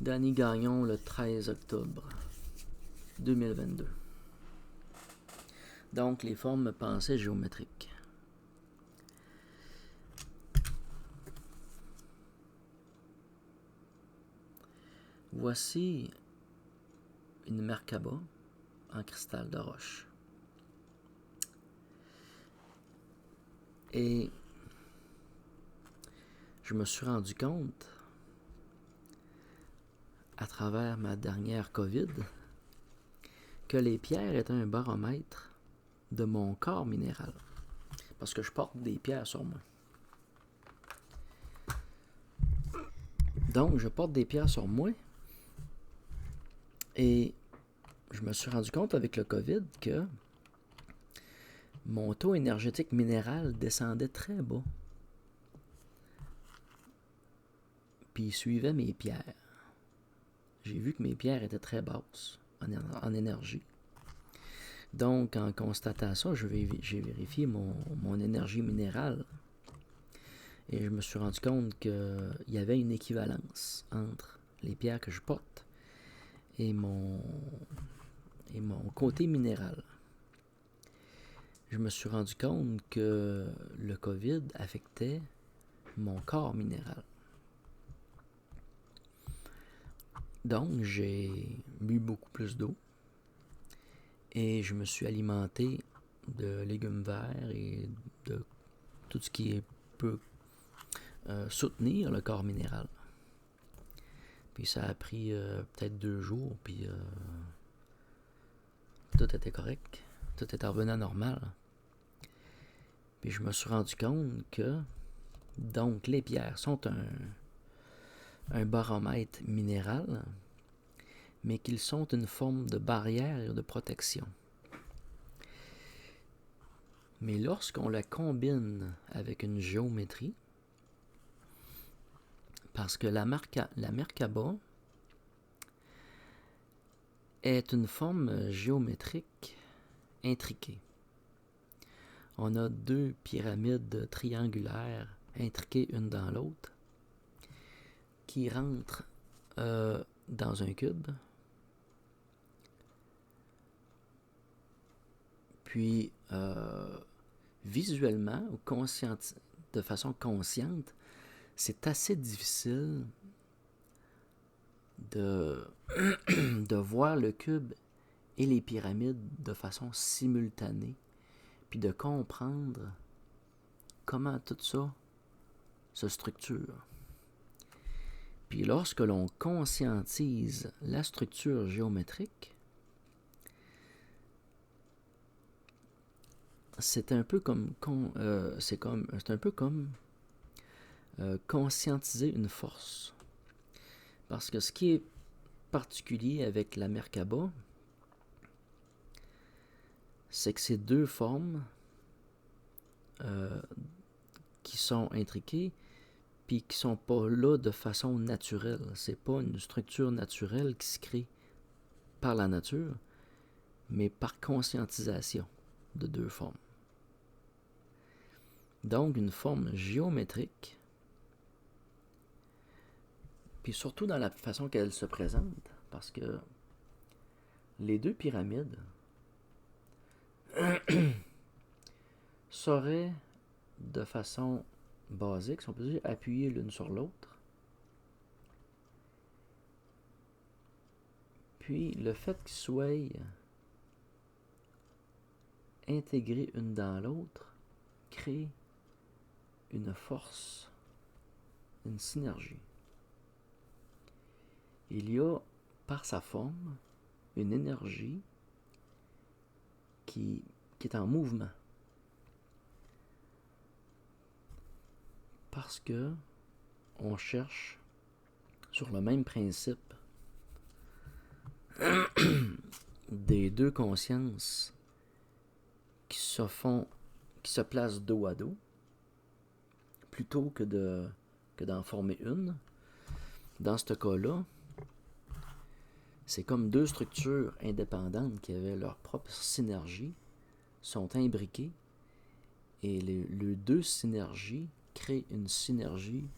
Danny Gagnon, le 13 octobre 2022. Donc, les formes pensées géométriques. Voici une Merkaba en cristal de roche. Et je me suis rendu compte, à travers ma dernière COVID, que les pierres étaient un baromètre de mon corps minéral. Parce que je porte des pierres sur moi. Donc, je porte des pierres sur moi. Et je me suis rendu compte avec le COVID que mon taux énergétique minéral descendait très bas. Puis il suivait mes pierres. J'ai vu que mes pierres étaient très basses en énergie. Donc, en constatant ça, j'ai vérifié mon énergie minérale. Et je me suis rendu compte qu'il y avait une équivalence entre les pierres que je porte et mon côté minéral. Je me suis rendu compte que le COVID affectait mon corps minéral. Donc, j'ai bu beaucoup plus d'eau et je me suis alimenté de légumes verts et de tout ce qui peut soutenir le corps minéral. Puis ça a pris peut-être 2 jours, puis tout était correct. Tout était revenu à normal. Puis je me suis rendu compte que donc les pierres sont un baromètre minéral, mais qu'ils sont une forme de barrière de protection. Mais lorsqu'on la combine avec une géométrie, parce que la Merkaba est une forme géométrique intriquée. On a 2 pyramides triangulaires intriquées une dans l'autre qui rentrent dans un cube. Puis, visuellement, ou de façon consciente, c'est assez difficile de voir le cube et les pyramides de façon simultanée, puis de comprendre comment tout ça se structure. Puis lorsque l'on conscientise la structure géométrique, c'est un peu comme conscientiser une force. Parce que ce qui est particulier avec la Merkaba, c'est que ces 2 formes qui sont intriquées, puis qui sont pas là de façon naturelle. C'est pas une structure naturelle qui se crée par la nature, mais par conscientisation de 2 formes. Donc, une forme géométrique, puis surtout dans la façon qu'elle se présente, parce que les 2 pyramides seraient de façon basique, si on peut dire, appuyées l'une sur l'autre. Puis, le fait qu'ils soient intégrées une dans l'autre crée une force, une synergie. Il y a, par sa forme, une énergie qui est en mouvement. Parce que on cherche sur le même principe des 2 consciences qui se placent dos à dos, plutôt que d'en former une. Dans ce cas-là, c'est comme 2 structures indépendantes qui avaient leur propre synergie, sont imbriquées, et les 2 synergies créent une synergie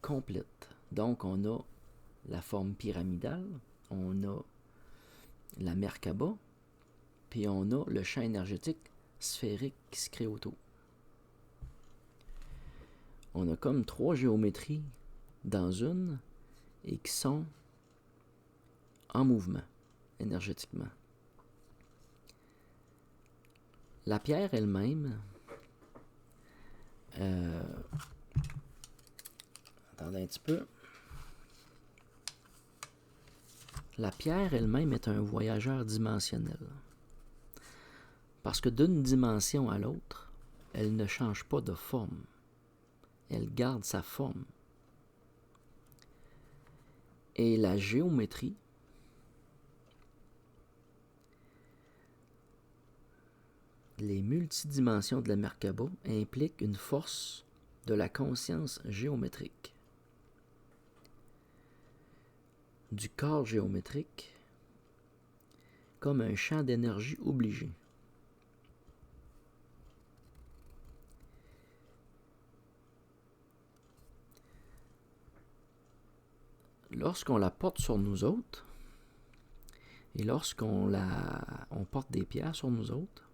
complète. Donc, on a la forme pyramidale, on a la Merkaba, puis on a le champ énergétique sphérique qui se crée autour. On a comme 3 géométries dans une et qui sont en mouvement énergétiquement. La pierre elle-même, attendez un petit peu. La pierre elle-même est un voyageur dimensionnel. Parce que d'une dimension à l'autre, elle ne change pas de forme. Elle garde sa forme. Et la géométrie, les multidimensions de la Merkaba impliquent une force de la conscience géométrique, du corps géométrique, comme un champ d'énergie obligé. Lorsqu'on la porte sur nous autres, et lorsqu'on porte des pierres sur nous autres,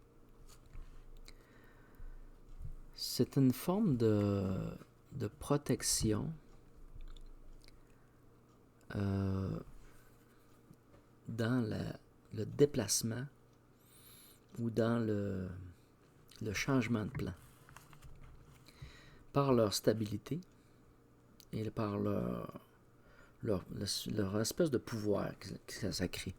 c'est une forme de protection dans le déplacement ou dans le changement de plan. Par leur stabilité et par leur espèce de pouvoir que ça crée.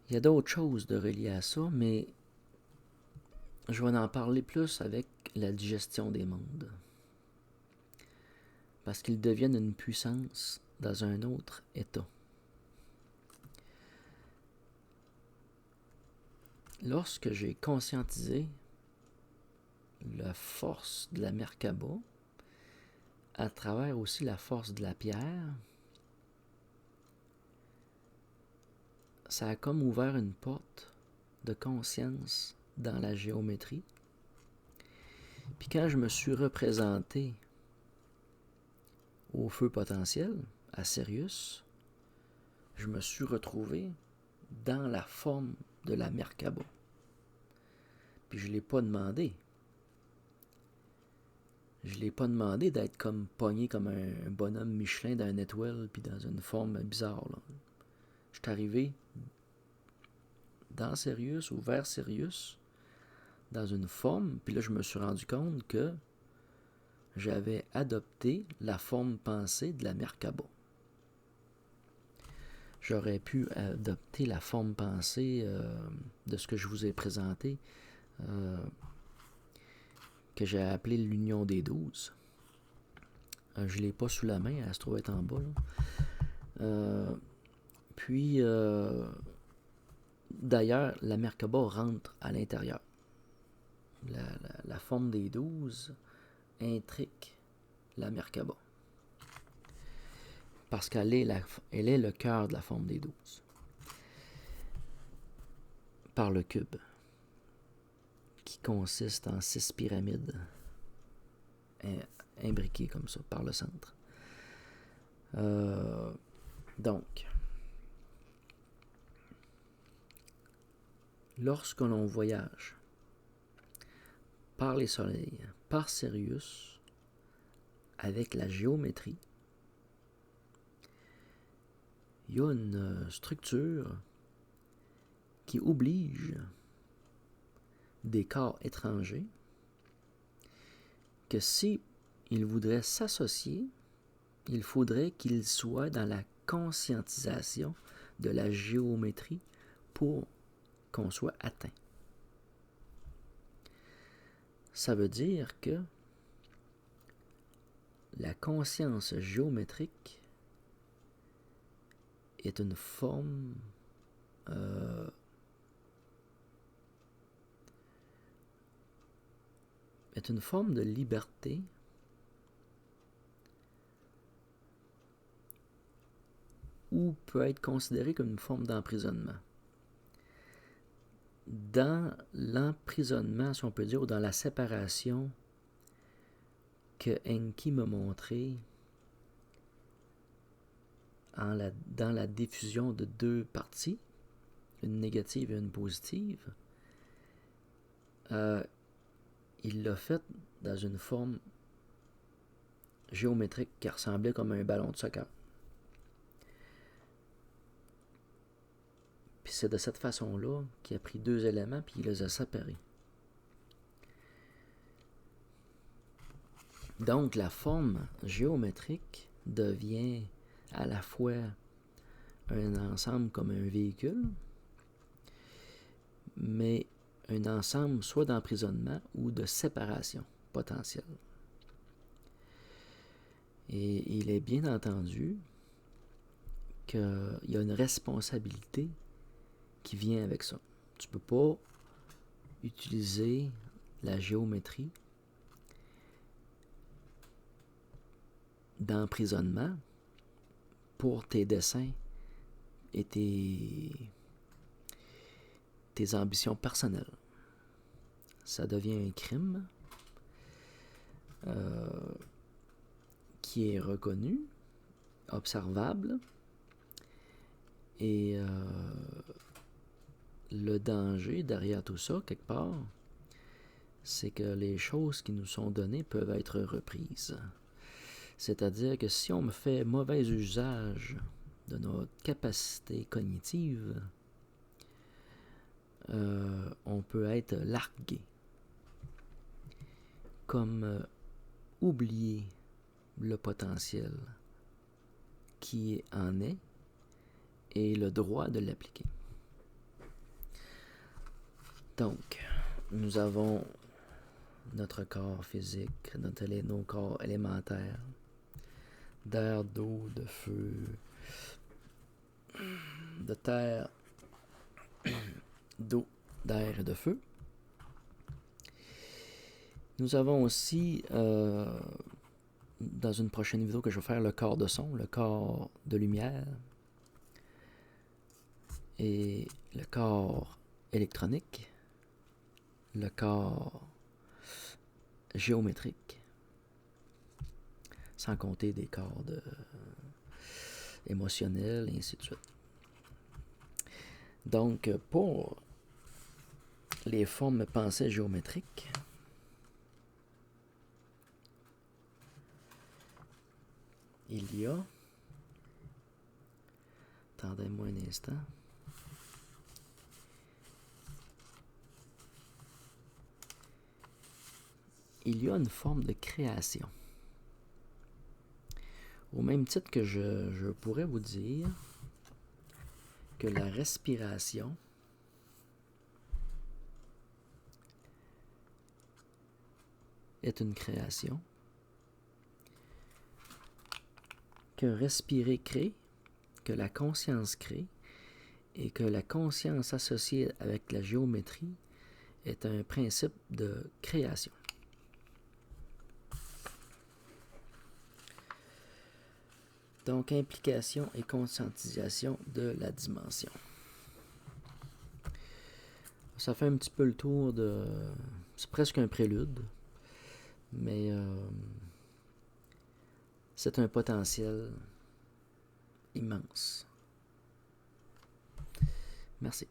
Il y a d'autres choses de reliées à ça, mais je vais en parler plus avec la digestion des mondes. Parce qu'ils deviennent une puissance dans un autre état. Lorsque j'ai conscientisé la force de la Merkaba, à travers aussi la force de la pierre, ça a comme ouvert une porte de conscience dans la géométrie. Puis quand je me suis représenté au feu potentiel, à Sirius, je me suis retrouvé dans la forme de la Merkaba. Puis je ne l'ai pas demandé. Je ne l'ai pas demandé d'être comme pogné comme un bonhomme Michelin dans une étoile puis dans une forme bizarre. Là. Je suis arrivé dans Sirius ou vers Sirius dans une forme, puis là je me suis rendu compte que j'avais adopté la forme pensée de la Merkaba. J'aurais pu adopter la forme pensée de ce que je vous ai présenté, que j'ai appelé l'Union des 12. Je ne l'ai pas sous la main, elle se trouve être en bas. Puis, d'ailleurs, la Merkaba rentre à l'intérieur. La forme des 12 intrique la Merkaba. Parce qu'elle est le cœur de la forme des 12. Par le cube, qui consiste en 6 pyramides imbriquées comme ça, par le centre. Donc, lorsque l'on voyage par les soleils, par Sirius, avec la géométrie, il y a une structure qui oblige des corps étrangers que si ils voudraient s'associer, il faudrait qu'ils soient dans la conscientisation de la géométrie pour qu'on soit atteint. Ça veut dire que la conscience géométrique est une forme de liberté ou peut être considérée comme une forme d'emprisonnement. Dans l'emprisonnement, si on peut dire, ou dans la séparation que Enki m'a montré dans la diffusion de deux parties, une négative et une positive, il l'a fait dans une forme géométrique qui ressemblait comme un ballon de soccer. Puis c'est de cette façon-là qu'il a pris deux éléments puis il les a séparés. Donc la forme géométrique devient à la fois un ensemble comme un véhicule, mais un ensemble soit d'emprisonnement ou de séparation potentielle. Et il est bien entendu qu'il y a une responsabilité qui vient avec ça. Tu ne peux pas utiliser la géométrie d'emprisonnement pour tes dessins et tes ambitions personnelles. Ça devient un crime qui est reconnu, observable, et le danger derrière tout ça, quelque part, c'est que les choses qui nous sont données peuvent être reprises. C'est-à-dire que si on me fait mauvais usage de notre capacité cognitive, on peut être largué, comme oublier le potentiel qui en est et le droit de l'appliquer. Donc, nous avons notre corps physique, nos corps élémentaires, d'air, d'eau, de feu, de terre, d'eau, d'air et de feu. Nous avons aussi, dans une prochaine vidéo que je vais faire, le corps de son, le corps de lumière et le corps électronique, le corps géométrique, sans compter des corps émotionnels et ainsi de suite. Donc, pour les formes pensées géométriques, il y a, attendez-moi un instant, il y a une forme de création. Au même titre que je pourrais vous dire que la respiration est une création, que respirer crée, que la conscience crée, et que la conscience associée avec la géométrie est un principe de création. Donc, implication et conscientisation de la dimension. Ça fait un petit peu le tour de... C'est presque un prélude, mais c'est un potentiel immense. Merci.